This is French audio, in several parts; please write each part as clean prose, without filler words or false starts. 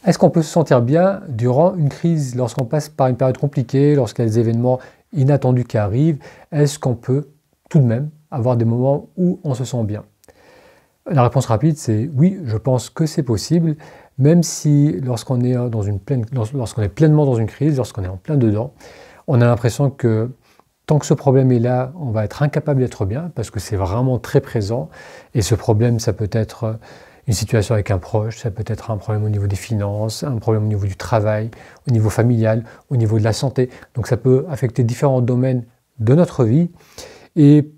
Est-ce qu'on peut se sentir bien durant une crise, lorsqu'on passe par une période compliquée, lorsqu'il y a des événements inattendus qui arrivent? Est-ce qu'on peut tout de même avoir des moments où on se sent bien? La réponse rapide, c'est oui, je pense que c'est possible, même si lorsqu'on est lorsqu'on est pleinement dans une crise, lorsqu'on est en plein dedans, on a l'impression que tant que ce problème est là, on va être incapable d'être bien, parce que c'est vraiment très présent. Et ce problème, ça peut être une situation avec un proche, ça peut être un problème au niveau des finances, un problème au niveau du travail, au niveau familial, au niveau de la santé. Donc ça peut affecter différents domaines de notre vie. Et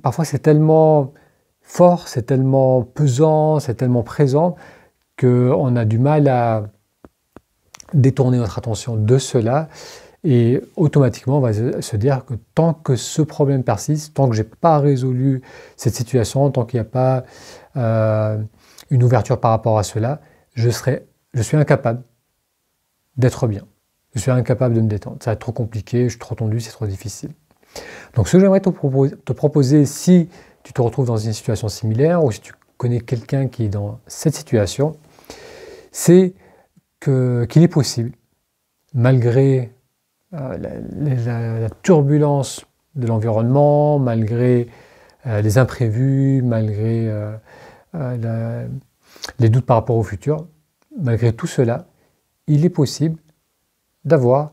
parfois c'est tellement fort, c'est tellement pesant, c'est tellement présent qu'on a du mal à détourner notre attention de cela. Et automatiquement, on va se dire que tant que ce problème persiste, tant que je n'ai pas résolu cette situation, tant qu'il n'y a pas une ouverture par rapport à cela, je suis incapable d'être bien. Je suis incapable de me détendre. Ça va être trop compliqué, je suis trop tendu, c'est trop difficile. Donc ce que j'aimerais te proposer, si tu te retrouves dans une situation similaire ou si tu connais quelqu'un qui est dans cette situation, c'est qu'il est possible, malgré la turbulence de l'environnement, malgré les imprévus, malgré les doutes par rapport au futur, malgré tout cela, il est possible d'avoir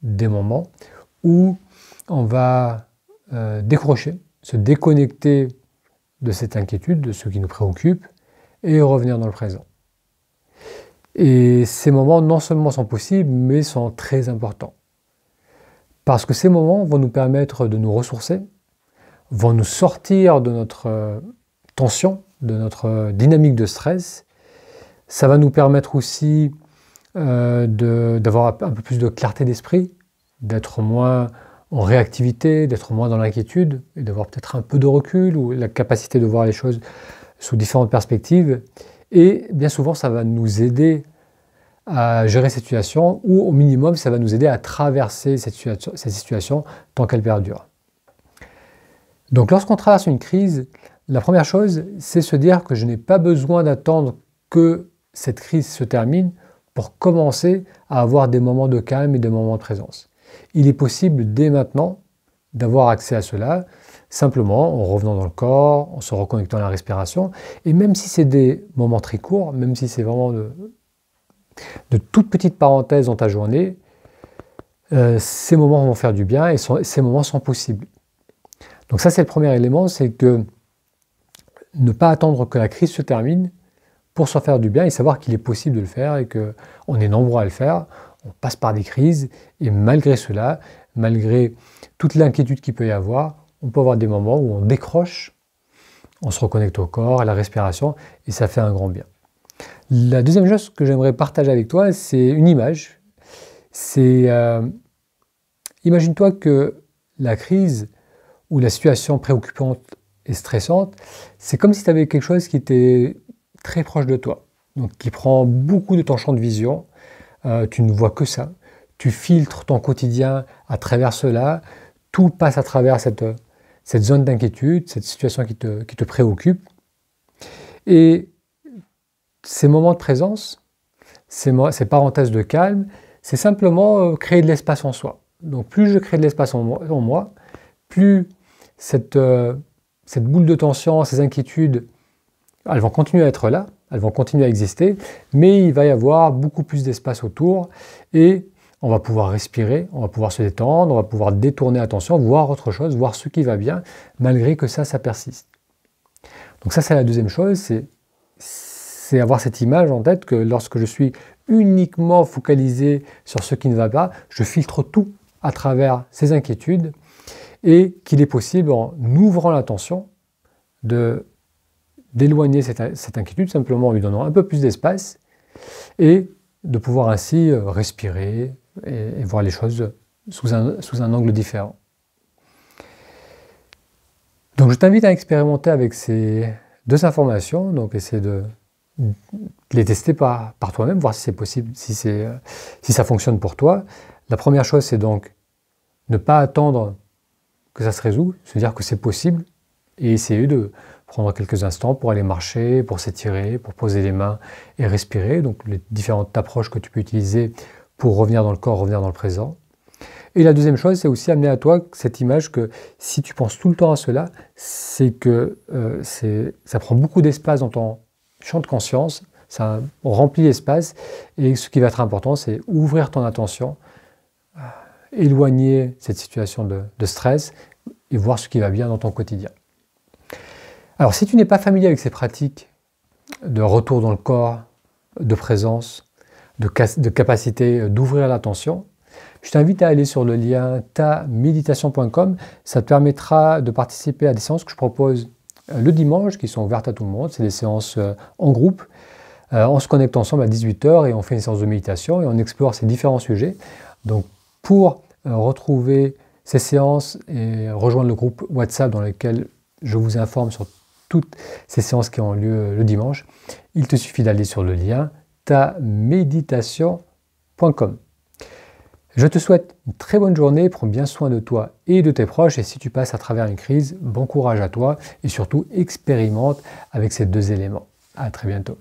des moments où on va décrocher, se déconnecter de cette inquiétude, de ce qui nous préoccupe, et revenir dans le présent. Et ces moments non seulement sont possibles, mais sont très importants. Parce que ces moments vont nous permettre de nous ressourcer, vont nous sortir de notre tension, de notre dynamique de stress. Ça va nous permettre aussi d'avoir un peu plus de clarté d'esprit, d'être moins en réactivité, d'être moins dans l'inquiétude, et d'avoir peut-être un peu de recul ou la capacité de voir les choses sous différentes perspectives. Et bien souvent, ça va nous aider à gérer cette situation, ou au minimum, ça va nous aider à traverser cette situation tant qu'elle perdure. Donc lorsqu'on traverse une crise, la première chose, c'est se dire que je n'ai pas besoin d'attendre que cette crise se termine pour commencer à avoir des moments de calme et des moments de présence. Il est possible dès maintenant d'avoir accès à cela, simplement en revenant dans le corps, en se reconnectant à la respiration, et même si c'est des moments très courts, même si c'est vraiment de toutes petites parenthèses dans ta journée, ces moments vont faire du bien et ces moments sont possibles. Donc ça, c'est le premier élément, c'est que ne pas attendre que la crise se termine pour s'en faire du bien et savoir qu'il est possible de le faire et qu'on est nombreux à le faire. On passe par des crises et malgré cela, malgré toute l'inquiétude qu'il peut y avoir, on peut avoir des moments où on décroche, on se reconnecte au corps, à la respiration et ça fait un grand bien. La deuxième chose que j'aimerais partager avec toi, c'est une image. Imagine-toi que la crise ou la situation préoccupante et stressante, c'est comme si tu avais quelque chose qui était très proche de toi, donc qui prend beaucoup de ton champ de vision. Tu ne vois que ça. Tu filtres ton quotidien à travers cela. Tout passe à travers cette zone d'inquiétude, cette situation qui te préoccupe. Et ces moments de présence, ces parenthèses de calme, c'est simplement créer de l'espace en soi. Donc plus je crée de l'espace en moi, plus cette boule de tension, ces inquiétudes, elles vont continuer à être là, elles vont continuer à exister, mais il va y avoir beaucoup plus d'espace autour et on va pouvoir respirer, on va pouvoir se détendre, on va pouvoir détourner l'attention, voir autre chose, voir ce qui va bien, malgré que ça persiste. Donc ça, c'est la deuxième chose, c'est avoir cette image en tête que lorsque je suis uniquement focalisé sur ce qui ne va pas, je filtre tout à travers ces inquiétudes et qu'il est possible, en ouvrant l'attention, d'éloigner cette inquiétude, simplement en lui donnant un peu plus d'espace et de pouvoir ainsi respirer et voir les choses sous un angle différent. Donc je t'invite à expérimenter avec ces deux informations, donc essayer de les tester par toi-même, voir si c'est possible, si ça fonctionne pour toi. La première chose, c'est donc ne pas attendre que ça se résout, se dire que c'est possible et essayer de prendre quelques instants pour aller marcher, pour s'étirer, pour poser les mains et respirer. Donc les différentes approches que tu peux utiliser pour revenir dans le corps, revenir dans le présent. Et la deuxième chose, c'est aussi amener à toi cette image que si tu penses tout le temps à cela, c'est que ça prend beaucoup d'espace dans ton champ de conscience, ça remplit l'espace, et ce qui va être important, c'est ouvrir ton attention, éloigner cette situation de stress et voir ce qui va bien dans ton quotidien. Alors si tu n'es pas familier avec ces pratiques de retour dans le corps, de présence, de capacité d'ouvrir l'attention, je t'invite à aller sur le lien taméditation.com. Ça te permettra de participer à des séances que je propose le dimanche, qui sont ouvertes à tout le monde. C'est des séances en groupe. On se connecte ensemble à 18 h et on fait une séance de méditation et on explore ces différents sujets. Donc pour retrouver ces séances et rejoindre le groupe WhatsApp dans lequel je vous informe sur toutes ces séances qui ont lieu le dimanche, il te suffit d'aller sur le lien taméditation.com. Je te souhaite une très bonne journée, prends bien soin de toi et de tes proches, et si tu passes à travers une crise, bon courage à toi et surtout expérimente avec ces deux éléments. À très bientôt.